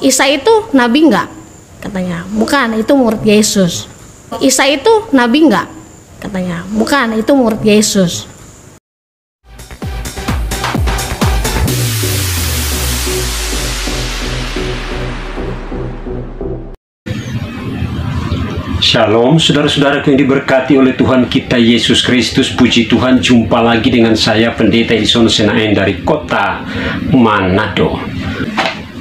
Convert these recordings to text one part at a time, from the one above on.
Isa itu nabi enggak? Katanya, bukan, itu murid Yesus. Isa itu nabi enggak? Katanya, bukan, itu murid Yesus. Shalom, saudara-saudara yang diberkati oleh Tuhan kita Yesus Kristus. Puji Tuhan, jumpa lagi dengan saya Pendeta Edison Senayan dari kota Manado.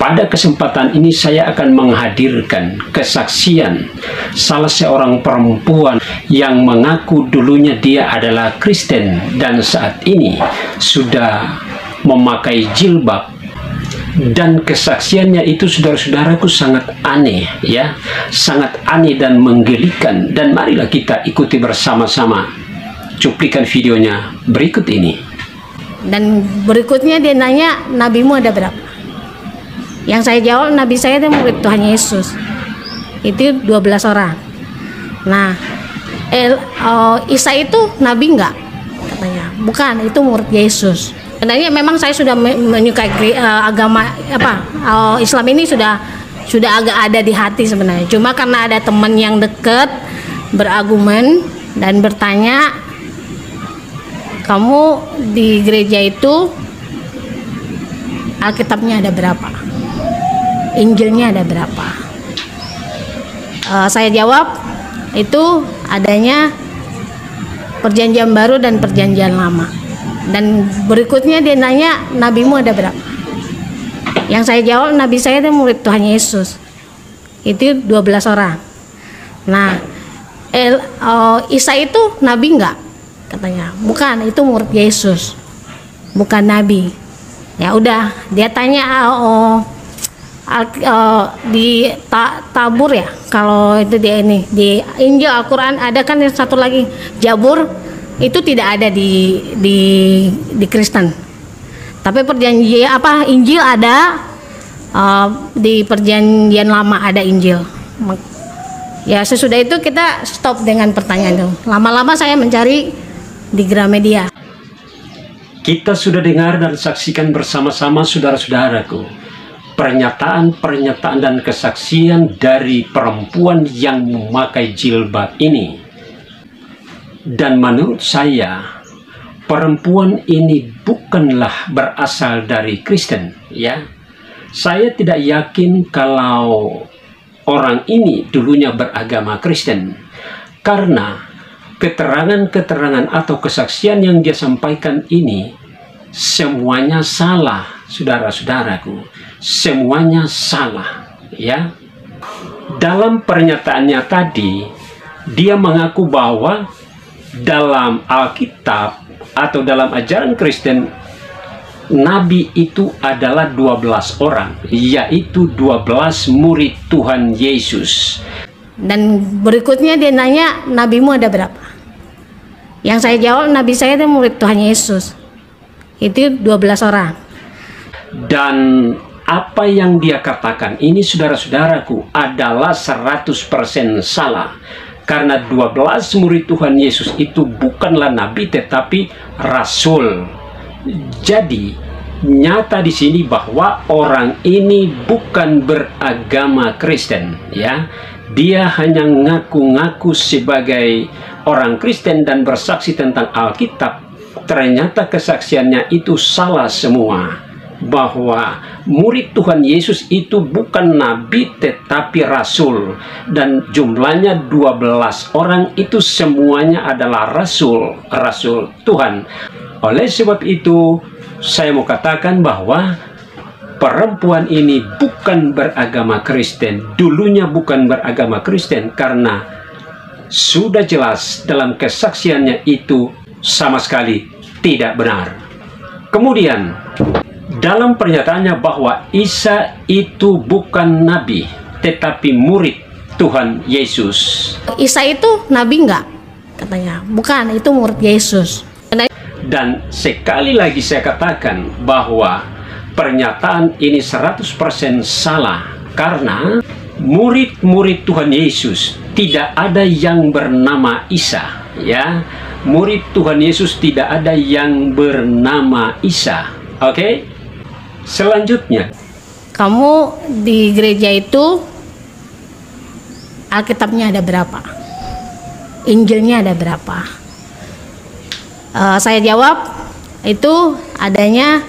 Pada kesempatan ini saya akan menghadirkan kesaksian salah seorang perempuan yang mengaku dulunya dia adalah Kristen dan saat ini sudah memakai jilbab. Dan kesaksiannya itu, saudara-saudaraku, sangat aneh, ya, sangat aneh dan menggelikan. Dan marilah kita ikuti bersama-sama cuplikan videonya berikut ini. Dan berikutnya dia nanya, nabimu ada berapa? Yang saya jawab, nabi saya itu murid Tuhan Yesus. Itu 12 orang. Nah, Isa itu nabi enggak? Katanya, bukan, itu murid Yesus. Sebenarnya memang saya sudah menyukai agama Islam ini sudah agak ada di hati sebenarnya. Cuma karena ada teman yang dekat berargumen dan bertanya, kamu di gereja itu Alkitabnya ada berapa? Injilnya ada berapa? Saya jawab, itu adanya Perjanjian Baru dan Perjanjian Lama. Dan berikutnya dia nanya, nabimu ada berapa? Yang saya jawab, nabi saya itu murid Tuhan Yesus. Itu 12 orang. Nah, Isa itu nabi enggak? Katanya, bukan, itu murid Yesus, bukan nabi. Ya udah, dia tanya di tabur ya, kalau itu dia ini di Injil Al-Quran ada kan yang satu lagi Jabur. Itu tidak ada di Kristen. Tapi perjanjian Injil ada, di Perjanjian Lama ada Injil. Ya sesudah itu kita stop dengan pertanyaan itu. Lama-lama saya mencari di Gramedia. Kita sudah dengar dan saksikan bersama-sama, saudara-saudaraku, pernyataan-pernyataan dan kesaksian dari perempuan yang memakai jilbab ini. Dan menurut saya, perempuan ini bukanlah berasal dari Kristen, ya. Saya tidak yakin kalau orang ini dulunya beragama Kristen, karena keterangan-keterangan atau kesaksian yang dia sampaikan ini semuanya salah, saudara-saudaraku. Semuanya salah, ya. Dalam pernyataannya tadi, dia mengaku bahwa dalam Alkitab atau dalam ajaran Kristen, nabi itu adalah 12 orang, yaitu 12 murid Tuhan Yesus. Dan berikutnya dia nanya, nabimu ada berapa? Yang saya jawab, nabi saya itu murid Tuhan Yesus. Itu 12 orang. Dan apa yang dia katakan ini, saudara-saudaraku, adalah 100% salah. Karena 12 murid Tuhan Yesus itu bukanlah nabi tetapi rasul. Jadi nyata di sini bahwa orang ini bukan beragama Kristen, ya. Dia hanya ngaku-ngaku sebagai orang Kristen dan bersaksi tentang Alkitab. Ternyata kesaksiannya itu salah semua. Bahwa murid Tuhan Yesus itu bukan nabi tetapi rasul, dan jumlahnya 12 orang itu semuanya adalah rasul Tuhan. Oleh sebab itu saya mau katakan bahwa perempuan ini bukan beragama Kristen, dulunya bukan beragama Kristen, karena sudah jelas dalam kesaksiannya itu sama sekali tidak benar. Kemudian dalam pernyataannya bahwa Isa itu bukan nabi tetapi murid Tuhan Yesus. Isa itu nabi enggak? Katanya, bukan, itu murid Yesus. Dan sekali lagi saya katakan bahwa pernyataan ini 100% salah, karena murid-murid Tuhan Yesus tidak ada yang bernama Isa, ya. Murid Tuhan Yesus tidak ada yang bernama Isa. Oke? Selanjutnya, kamu di gereja itu Alkitabnya ada berapa? Injilnya ada berapa? Saya jawab, itu adanya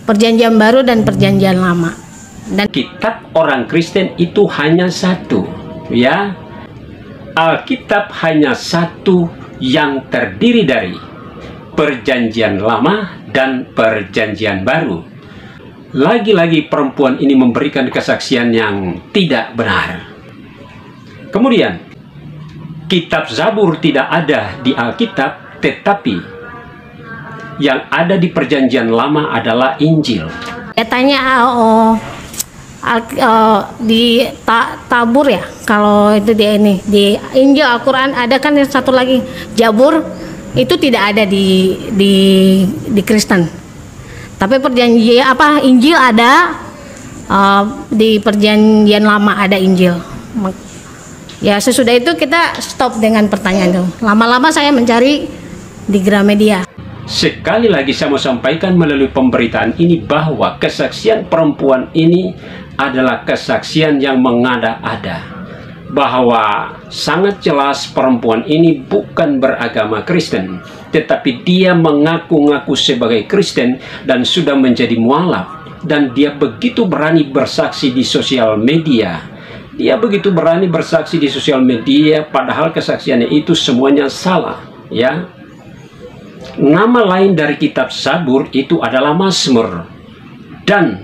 Perjanjian Baru dan Perjanjian Lama. Dan kitab orang Kristen itu hanya satu, ya. Alkitab hanya satu yang terdiri dari Perjanjian Lama dan Perjanjian Baru. Lagi-lagi perempuan ini memberikan kesaksian yang tidak benar. Kemudian, kitab Zabur tidak ada di Alkitab, tetapi yang ada di Perjanjian Lama adalah Injil. saya tanya di Tabur ya, kalau itu dia ini di Injil Al-Quran ada kan yang satu lagi Jabur, itu tidak ada di Kristen. Tapi perjanjian Injil ada, di Perjanjian Lama ada Injil. Ya sesudah itu kita stop dengan pertanyaan itu. Lama-lama saya mencari di Gramedia. Sekali lagi saya mau sampaikan melalui pemberitaan ini bahwa kesaksian perempuan ini adalah kesaksian yang mengada-ada. Bahwa sangat jelas perempuan ini bukan beragama Kristen, tetapi dia mengaku-ngaku sebagai Kristen dan sudah menjadi mualaf. Dan dia begitu berani bersaksi di sosial media. Dia begitu berani bersaksi di sosial media, padahal kesaksiannya itu semuanya salah, ya. Nama lain dari kitab Zabur itu adalah Mazmur. Dan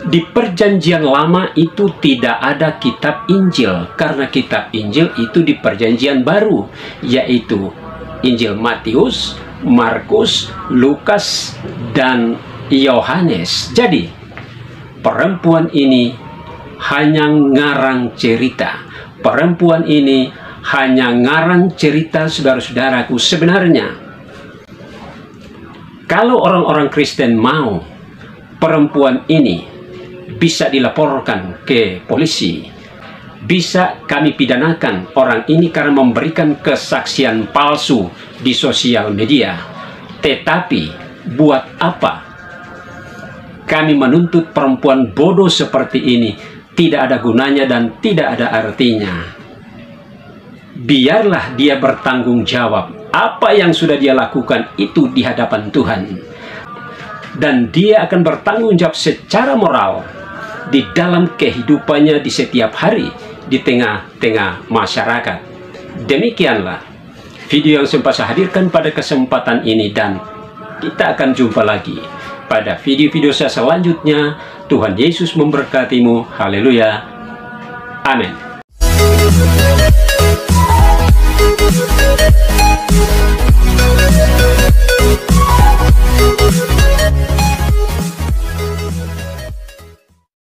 di Perjanjian Lama itu tidak ada kitab Injil, karena kitab Injil itu di Perjanjian Baru, yaitu Injil Matius, Markus, Lukas, dan Yohanes. Jadi, perempuan ini hanya ngarang cerita. Perempuan ini hanya ngarang cerita, saudara-saudaraku. Sebenarnya, kalau orang-orang Kristen mau perempuan ini bisa dilaporkan ke polisi, bisa kami pidanakan orang ini karena memberikan kesaksian palsu di sosial media. Tetapi buat apa kami menuntut perempuan bodoh seperti ini? Tidak ada gunanya dan tidak ada artinya. Biarlah dia bertanggung jawab. Apa yang sudah dia lakukan itu di hadapan Tuhan. Dan dia akan bertanggung jawab secara moral di dalam kehidupannya di setiap hari di tengah-tengah masyarakat. Demikianlah video yang sempat saya hadirkan pada kesempatan ini, dan kita akan jumpa lagi pada video-video saya selanjutnya. Tuhan Yesus memberkatimu. Haleluya. Amin.